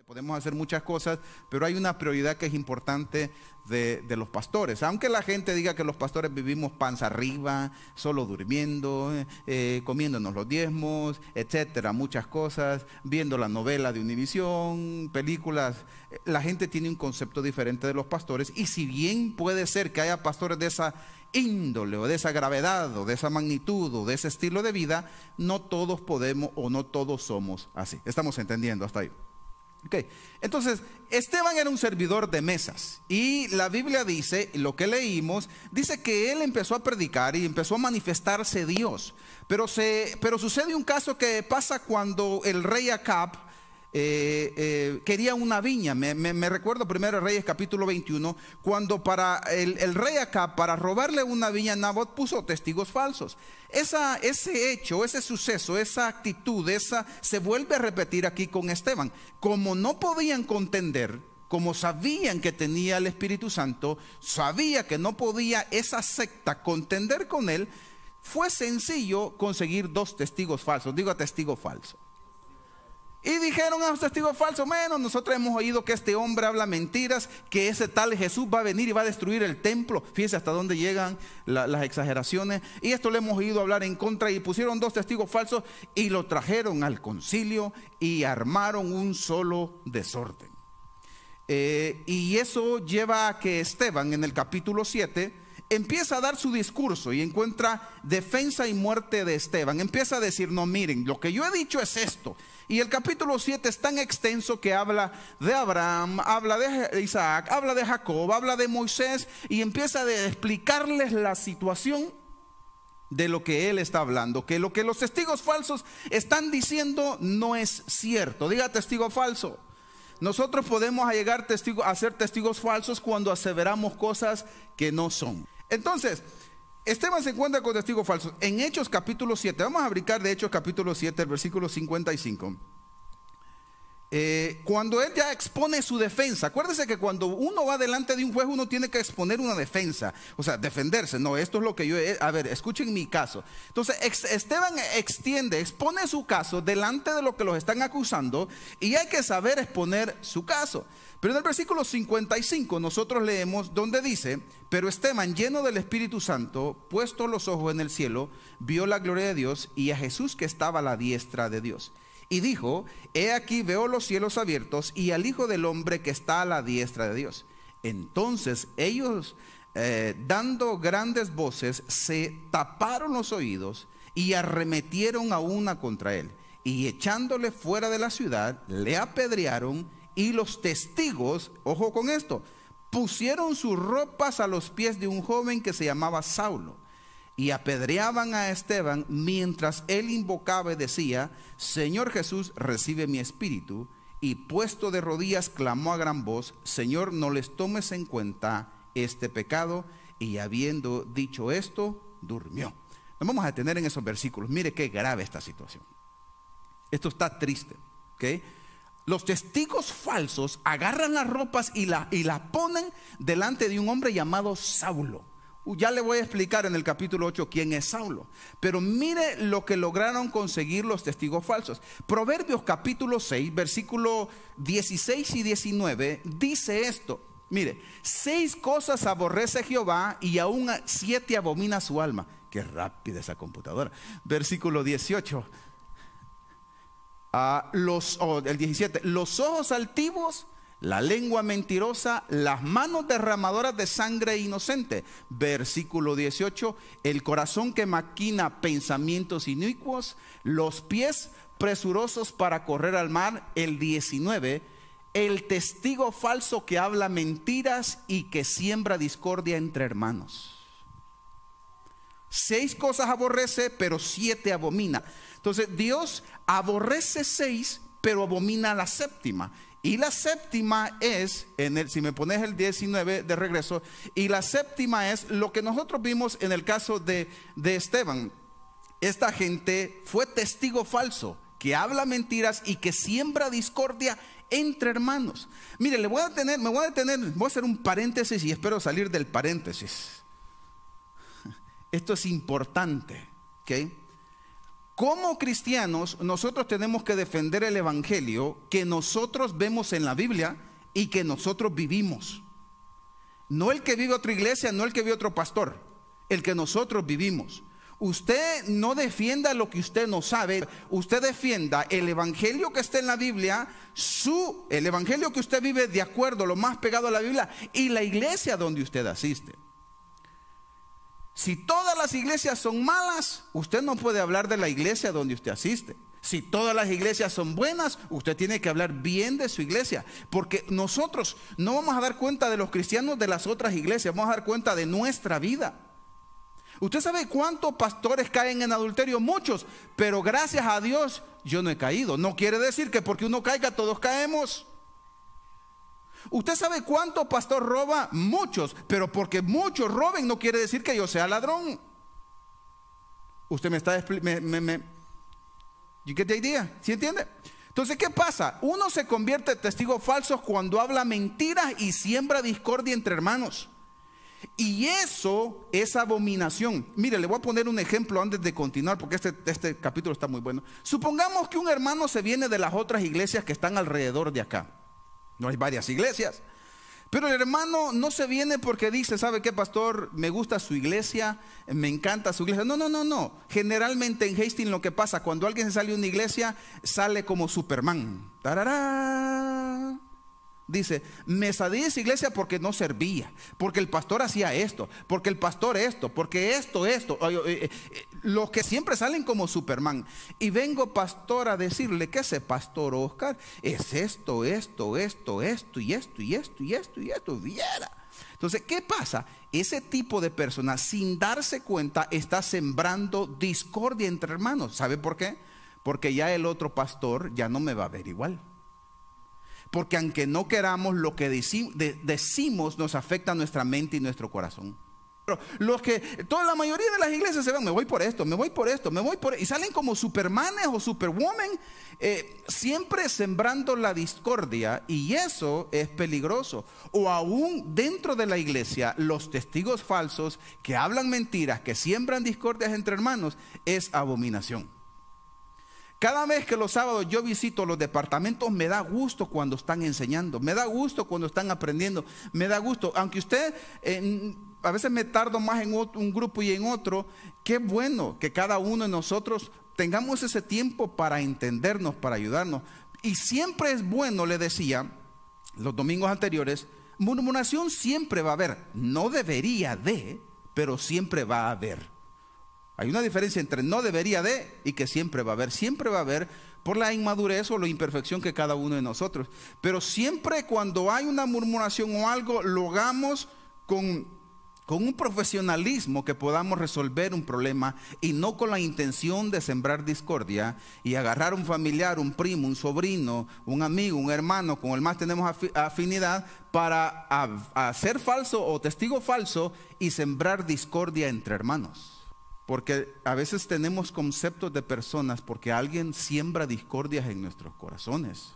Podemos hacer muchas cosas, pero hay una prioridad que es importante de los pastores. Aunque la gente diga que los pastores vivimos panza arriba, solo durmiendo, comiéndonos los diezmos, etcétera, muchas cosas, viendo la novela de Univisión, películas. La gente tiene un concepto diferente de los pastores, y si bien puede ser que haya pastores de esa índole o de esa gravedad o de esa magnitud o de ese estilo de vida, no todos podemos o no todos somos así. Estamos entendiendo hasta ahí. Okay. Entonces, Esteban era un servidor de mesas, y la Biblia dice, lo que leímos, dice que él empezó a predicar y empezó a manifestarse Dios. Pero sucede un caso que pasa cuando el rey Acab quería una viña. Me recuerdo primero Reyes capítulo 21, cuando para el rey Acab, para robarle una viña, Nabot puso testigos falsos. Ese hecho, ese suceso, esa actitud, se vuelve a repetir aquí con Esteban. Como no podían contender, como sabían que tenía el Espíritu Santo, sabía que no podía esa secta contender con él, fue sencillo conseguir dos testigos falsos. Digo, testigo falso. Y dijeron a los testigos falsos: bueno, nosotros hemos oído que este hombre habla mentiras, que ese tal Jesús va a venir y va a destruir el templo. Fíjense hasta dónde llegan las exageraciones. Y esto le hemos oído hablar en contra, y pusieron dos testigos falsos y lo trajeron al concilio y armaron un solo desorden. Y eso lleva a que Esteban, en el capítulo 7, empieza a dar su discurso y encuentra defensa y muerte de Esteban. Empieza a decir: no, miren, lo que yo he dicho es esto. Y el capítulo 7 es tan extenso que habla de Abraham, habla de Isaac, habla de Jacob, habla de Moisés, y empieza a explicarles la situación de lo que él está hablando, que lo que los testigos falsos están diciendo no es cierto. Diga testigo falso. Nosotros podemos llegar a ser testigos falsos cuando aseveramos cosas que no son. Entonces, Esteban se encuentra con testigos falsos. En Hechos capítulo 7, vamos a brincar de Hechos capítulo 7, el versículo 55. Cuando él ya expone su defensa. Acuérdese que cuando uno va delante de un juez, uno tiene que exponer una defensa, o sea, defenderse. No, esto es lo que yo a ver, escuchen mi caso. Entonces Esteban expone su caso delante de lo que los están acusando, y hay que saber exponer su caso. Pero en el versículo 55 nosotros leemos donde dice: pero Esteban, lleno del Espíritu Santo, puesto los ojos en el cielo, vio la gloria de Dios y a Jesús que estaba a la diestra de Dios. Y dijo: he aquí veo los cielos abiertos y al Hijo del Hombre que está a la diestra de Dios. Entonces ellos, dando grandes voces, se taparon los oídos y arremetieron a una contra él. Y echándole fuera de la ciudad, le apedrearon. Y los testigos, ojo con esto, pusieron sus ropas a los pies de un joven que se llamaba Saulo. Y apedreaban a Esteban mientras él invocaba y decía: Señor Jesús, recibe mi espíritu. Y puesto de rodillas clamó a gran voz: Señor, no les tomes en cuenta este pecado. Y habiendo dicho esto, durmió. Nos vamos a detener en esos versículos. Mire qué grave esta situación. Esto está triste, ¿ok? Los testigos falsos agarran las ropas y la ponen delante de un hombre llamado Saulo. Ya le voy a explicar en el capítulo 8 quién es Saulo. Pero mire lo que lograron conseguir los testigos falsos. Proverbios capítulo 6, versículo 16 y 19 dice esto. Mire: 6 cosas aborrece Jehová y aún 7 abomina su alma. Qué rápida esa computadora. Versículo 18. El 17, los ojos altivos, la lengua mentirosa, las manos derramadoras de sangre inocente. Versículo 18, el corazón que maquina pensamientos inicuos, los pies presurosos para correr al mar. El 19, el testigo falso que habla mentiras y que siembra discordia entre hermanos. 6 cosas aborrece, pero 7 abomina. Entonces Dios aborrece 6, pero abomina la séptima. Y la séptima es, si me pones el 19 de regreso, y la séptima es lo que nosotros vimos en el caso de Esteban. Esta gente fue testigo falso, que habla mentiras y que siembra discordia entre hermanos. Mire, me voy a detener, voy a hacer un paréntesis y espero salir del paréntesis. Esto es importante, ¿ok? Como cristianos, nosotros tenemos que defender el evangelio que nosotros vemos en la Biblia y que nosotros vivimos. No el que vive otra iglesia, no el que vive otro pastor, el que nosotros vivimos. Usted no defienda lo que usted no sabe, usted defienda el evangelio que está en la Biblia, el evangelio que usted vive de acuerdo, lo más pegado a la Biblia, y la iglesia donde usted asiste. Si todas las iglesias son malas, usted no puede hablar de la iglesia donde usted asiste. Si todas las iglesias son buenas, usted tiene que hablar bien de su iglesia, porque nosotros no vamos a dar cuenta de los cristianos de las otras iglesias, vamos a dar cuenta de nuestra vida. Usted sabe cuántos pastores caen en adulterio, muchos, pero gracias a Dios yo no he caído. No quiere decir que porque uno caiga todos caemos. Usted sabe cuánto pastor roba, muchos, pero porque muchos roben no quiere decir que yo sea ladrón. Usted me está you get the idea, ¿sí entiende? Entonces, ¿qué pasa? Uno se convierte en testigo falso cuando habla mentiras y siembra discordia entre hermanos. Y eso es abominación. Mire, le voy a poner un ejemplo antes de continuar, porque este capítulo está muy bueno. Supongamos que un hermano se viene de las otras iglesias que están alrededor de acá. No hay varias iglesias. Pero el hermano no se viene porque dice, ¿sabe qué, pastor? Me gusta su iglesia, me encanta su iglesia. No. Generalmente en Hastings lo que pasa, cuando alguien se sale de una iglesia, sale como Superman. ¡Tarará! Dice, me salí de esa iglesia porque no servía, porque el pastor hacía esto, porque el pastor esto, porque esto. Los que siempre salen como Superman. Y vengo, pastor, a decirle que ese pastor Oscar es esto, y esto. Viera. Entonces, ¿qué pasa? Ese tipo de personas, sin darse cuenta, está sembrando discordia entre hermanos. ¿Sabe por qué? Porque ya el otro pastor ya no me va a ver igual. Porque aunque no queramos, lo que decimos nos afecta a nuestra mente y nuestro corazón. Pero toda la mayoría de las iglesias se van, me voy por esto, y salen como supermanes o superwomen, siempre sembrando la discordia, y eso es peligroso. O aún dentro de la iglesia, los testigos falsos que hablan mentiras, que siembran discordias entre hermanos, es abominación. Cada vez que los sábados yo visito los departamentos, me da gusto cuando están enseñando, me da gusto cuando están aprendiendo, me da gusto. Aunque usted, a veces me tardo más en un grupo y en otro, qué bueno que cada uno de nosotros tengamos ese tiempo para entendernos, para ayudarnos. Y siempre es bueno, le decía, los domingos anteriores, murmuración siempre va a haber. No debería de, pero siempre va a haber. Hay una diferencia entre no debería de y que siempre va a haber. Siempre va a haber por la inmadurez o la imperfección que cada uno de nosotros. Pero siempre cuando hay una murmuración o algo, lo hagamos con un profesionalismo que podamos resolver un problema y no con la intención de sembrar discordia y agarrar un familiar, un primo, un sobrino, un amigo, un hermano con el más tenemos afinidad para hacer falso o testigo falso y sembrar discordia entre hermanos. Porque a veces tenemos conceptos de personas porque alguien siembra discordias en nuestros corazones.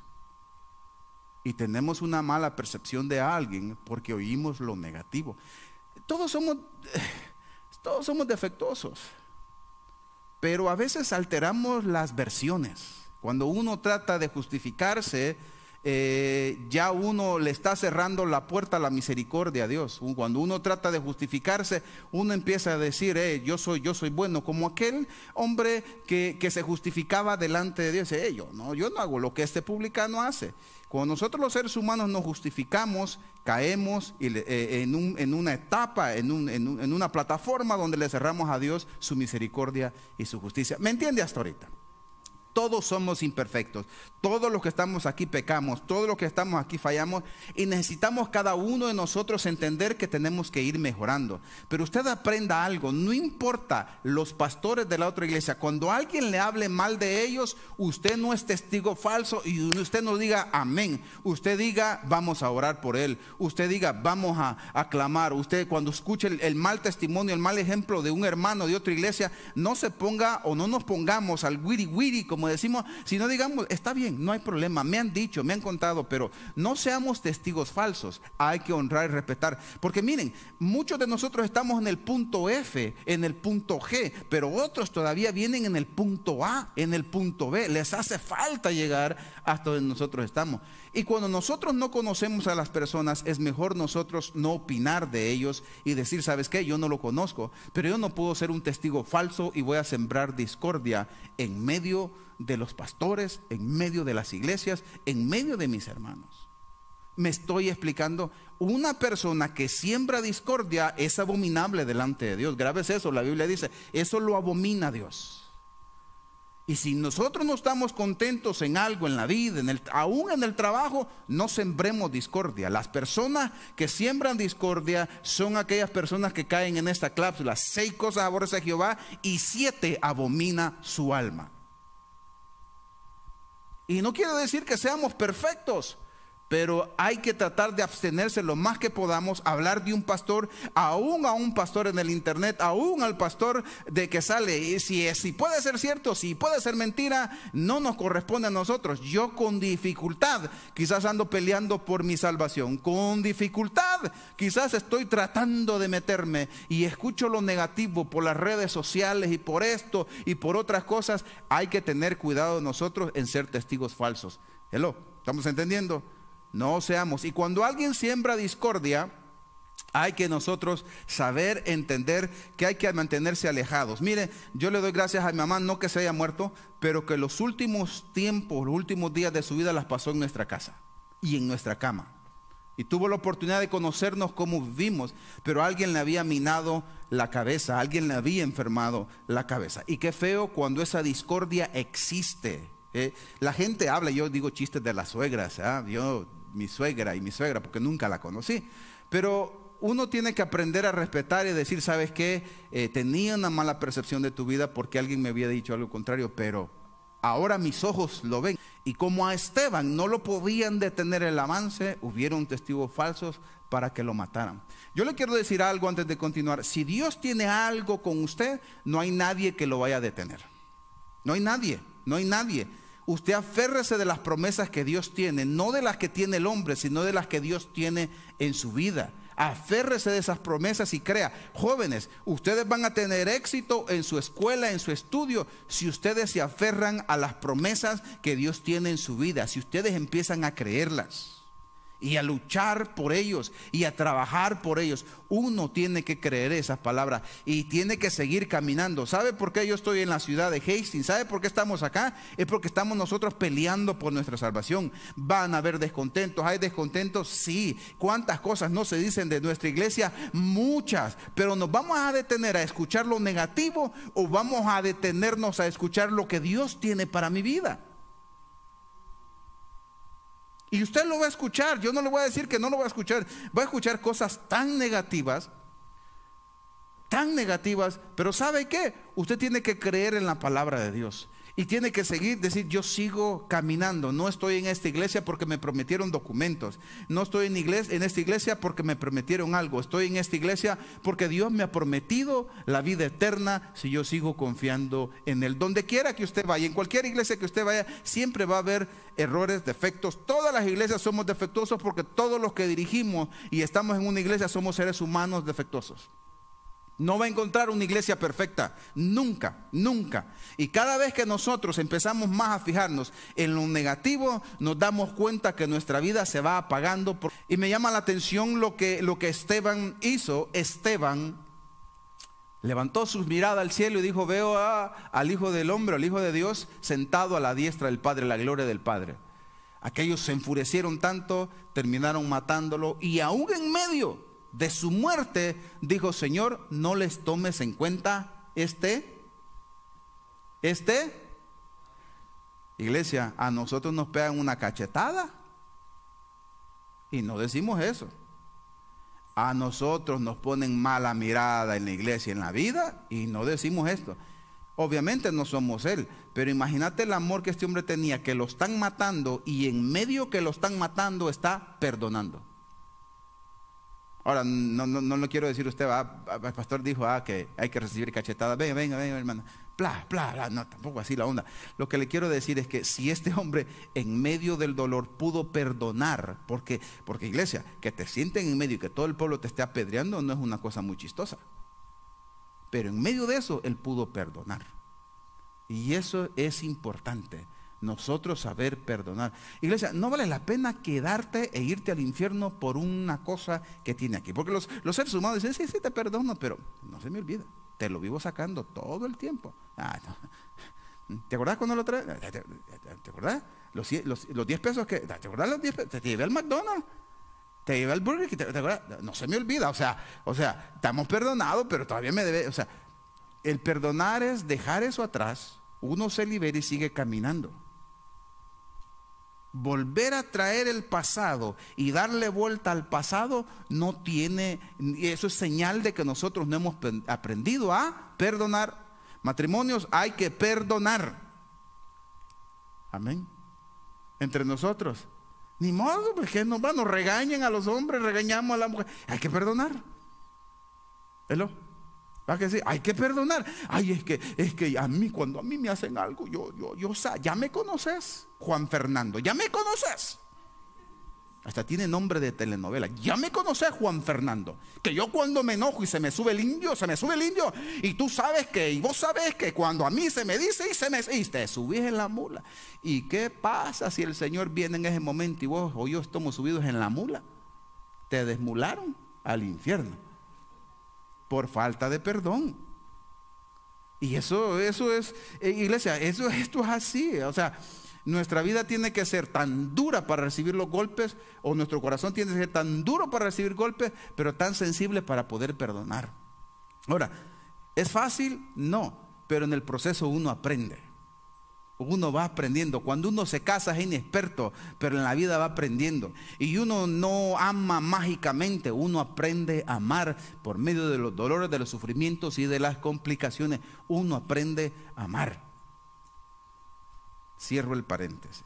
Y tenemos una mala percepción de alguien porque oímos lo negativo. Todos somos defectuosos. Pero a veces alteramos las versiones. Cuando uno trata de justificarse, ya uno le está cerrando la puerta a la misericordia a Dios. Cuando uno trata de justificarse, uno empieza a decir, yo soy bueno, como aquel hombre que se justificaba delante de Dios. Yo no hago lo que este publicano hace. Cuando nosotros los seres humanos nos justificamos, caemos en una etapa, en una plataforma donde le cerramos a Dios su misericordia y su justicia. ¿Me entiende hasta ahorita? Todos somos imperfectos, todos los que estamos aquí pecamos, todos los que estamos aquí fallamos y necesitamos cada uno de nosotros entender que tenemos que ir mejorando. Pero usted aprenda algo, no importa los pastores de la otra iglesia, cuando alguien le hable mal de ellos, usted no es testigo falso y usted no diga amén, usted diga vamos a orar por él, usted diga vamos a clamar. Usted cuando escuche el mal testimonio, el mal ejemplo de un hermano de otra iglesia, no se ponga o no nos pongamos al wiri wiri como como decimos, sino digamos, está bien, no hay problema, me han dicho, me han contado, pero no seamos testigos falsos. Hay que honrar y respetar, porque miren, muchos de nosotros estamos en el punto F, en el punto G, pero otros todavía vienen en el punto A, en el punto B. Les hace falta llegar hasta donde nosotros estamos. Y cuando nosotros no conocemos a las personas, es mejor nosotros no opinar de ellos y decir, ¿sabes qué? Yo no lo conozco, pero yo no puedo ser un testigo falso y voy a sembrar discordia en medio de los pastores, en medio de las iglesias, en medio de mis hermanos. Me estoy explicando. Una persona que siembra discordia es abominable delante de Dios. Grave es eso, la Biblia dice, eso lo abomina Dios. Y si nosotros no estamos contentos en algo, en la vida, aún en el trabajo, no sembremos discordia. Las personas que siembran discordia son aquellas personas que caen en esta cláusula: 6 cosas aborrece a Jehová y 7 abomina su alma. Y no quiero decir que seamos perfectos, pero hay que tratar de abstenerse lo más que podamos. Hablar de un pastor, aún a un pastor en el internet, aún al pastor de que sale, y si puede ser cierto, si puede ser mentira, no nos corresponde a nosotros. Yo con dificultad quizás ando peleando por mi salvación, con dificultad quizás estoy tratando de meterme y escucho lo negativo por las redes sociales y por esto y por otras cosas. Hay que tener cuidado nosotros en ser testigos falsos. Hello, ¿estamos entendiendo? No seamos. Y cuando alguien siembra discordia, hay que nosotros saber, entender que hay que mantenerse alejados. Mire, yo le doy gracias a mi mamá, no que se haya muerto, pero que los últimos tiempos, los últimos días de su vida las pasó en nuestra casa y en nuestra cama. Y tuvo la oportunidad de conocernos cómo vivimos, pero alguien le había minado la cabeza, alguien le había enfermado la cabeza. Y qué feo cuando esa discordia existe. La gente habla, yo digo chistes de las suegras, mi suegra y mi suegra, porque nunca la conocí, pero uno tiene que aprender a respetar y decir, ¿sabes qué? Tenía una mala percepción de tu vida porque alguien me había dicho algo contrario, pero ahora mis ojos lo ven. Y como a Esteban no lo podían detener el avance, hubieron testigos falsos para que lo mataran. Yo le quiero decir algo antes de continuar. Si Dios tiene algo con usted, no hay nadie que lo vaya a detener. No hay nadie, no hay nadie. Usted aférrese de las promesas que Dios tiene, no de las que tiene el hombre, sino de las que Dios tiene en su vida. Aférrese de esas promesas y crea. Jóvenes, ustedes van a tener éxito en su escuela, en su estudio, si ustedes se aferran a las promesas que Dios tiene en su vida, si ustedes empiezan a creerlas y a luchar por ellos y a trabajar por ellos. Uno tiene que creer esas palabras y tiene que seguir caminando. ¿Sabe por qué yo estoy en la ciudad de Hastings? ¿Sabe por qué estamos acá? Es porque estamos nosotros peleando por nuestra salvación. Van a haber descontentos. ¿Hay descontentos? Sí. ¿Cuántas cosas no se dicen de nuestra iglesia? Muchas. Pero ¿nos vamos a detener a escuchar lo negativo o vamos a detenernos a escuchar lo que Dios tiene para mi vida? Y usted lo va a escuchar. Yo no le voy a decir que no lo va a escuchar. Va a escuchar cosas tan negativas, pero ¿sabe qué? Usted tiene que creer en la palabra de Dios y tiene que seguir, decir, yo sigo caminando. No estoy en esta iglesia porque me prometieron documentos. No estoy en esta iglesia porque me prometieron algo. Estoy en esta iglesia porque Dios me ha prometido la vida eterna si yo sigo confiando en Él. Donde quiera que usted vaya, en cualquier iglesia que usted vaya, siempre va a haber errores, defectos. Todas las iglesias somos defectuosos porque todos los que dirigimos y estamos en una iglesia somos seres humanos defectuosos. No va a encontrar una iglesia perfecta, nunca, nunca. Y cada vez que nosotros empezamos más a fijarnos en lo negativo, nos damos cuenta que nuestra vida se va apagando. Y me llama la atención lo que Esteban hizo. Esteban levantó sus miradas al cielo y dijo, veo al Hijo del Hombre, al Hijo de Dios, sentado a la diestra del Padre, la gloria del Padre. Aquellos se enfurecieron tanto, terminaron matándolo, y aún en medio de su muerte dijo, Señor, no les tomes en cuenta Iglesia, a nosotros nos pegan una cachetada y no decimos eso. A nosotros nos ponen mala mirada en la iglesia, en la vida, y no decimos esto. Obviamente no somos él, pero imagínate el amor que este hombre tenía, que lo están matando y en medio que lo están matando está perdonando. Ahora, no quiero decir usted, el pastor dijo que hay que recibir cachetadas. Venga, hermano. no, tampoco así la onda. Lo que le quiero decir es que si este hombre en medio del dolor pudo perdonar, porque iglesia, que te sienten en medio y que todo el pueblo te esté apedreando no es una cosa muy chistosa, pero en medio de eso él pudo perdonar, y eso es importante. Nosotros saber perdonar. Iglesia, no vale la pena quedarte e irte al infierno por una cosa que tiene aquí. Porque los seres humanos dicen, sí, te perdono, pero no se me olvida. Te lo vivo sacando todo el tiempo. No. ¿Te acordás cuando lo traes? ¿Te acordás? Los 10 pesos que... ¿Te acordás los 10 pesos? Te llevé al McDonald's. Te llevé al Burger King. ¿Te acordás? No se me olvida. O sea, estamos perdonados, pero todavía me debe... O sea, el perdonar es dejar eso atrás. Uno se libera y sigue caminando. Volver a traer el pasado y darle vuelta al pasado no tiene, eso es señal de que nosotros no hemos aprendido a perdonar. Matrimonios, hay que perdonar. Amén. Entre nosotros, ni modo, porque nos regañan a los hombres, regañamos a la mujer. Hay que perdonar. ¿Hello? ¿Va que sí? Hay que perdonar. Ay, es que a mí, cuando a mí me hacen algo, ya me conoces, Juan Fernando, ya me conoces. Hasta tiene nombre de telenovela. Ya me conoces, Juan Fernando. Que yo cuando me enojo y se me sube el indio. Y tú sabes y vos sabés que cuando a mí se me dice y te subís en la mula. ¿Y qué pasa si el Señor viene en ese momento y vos o yo estamos subidos en la mula? Te desmularon al infierno por falta de perdón. Y eso es, iglesia, esto es así. O sea, nuestra vida tiene que ser tan dura para recibir los golpes, o nuestro corazón tiene que ser tan duro para recibir golpes, pero tan sensible para poder perdonar. Ahora, ¿es fácil? No, pero en el proceso uno aprende. Uno va aprendiendo. Cuando uno se casa es inexperto, pero en la vida va aprendiendo. Y uno no ama mágicamente, uno aprende a amar por medio de los dolores, de los sufrimientos y de las complicaciones. Uno aprende a amar. Cierro el paréntesis.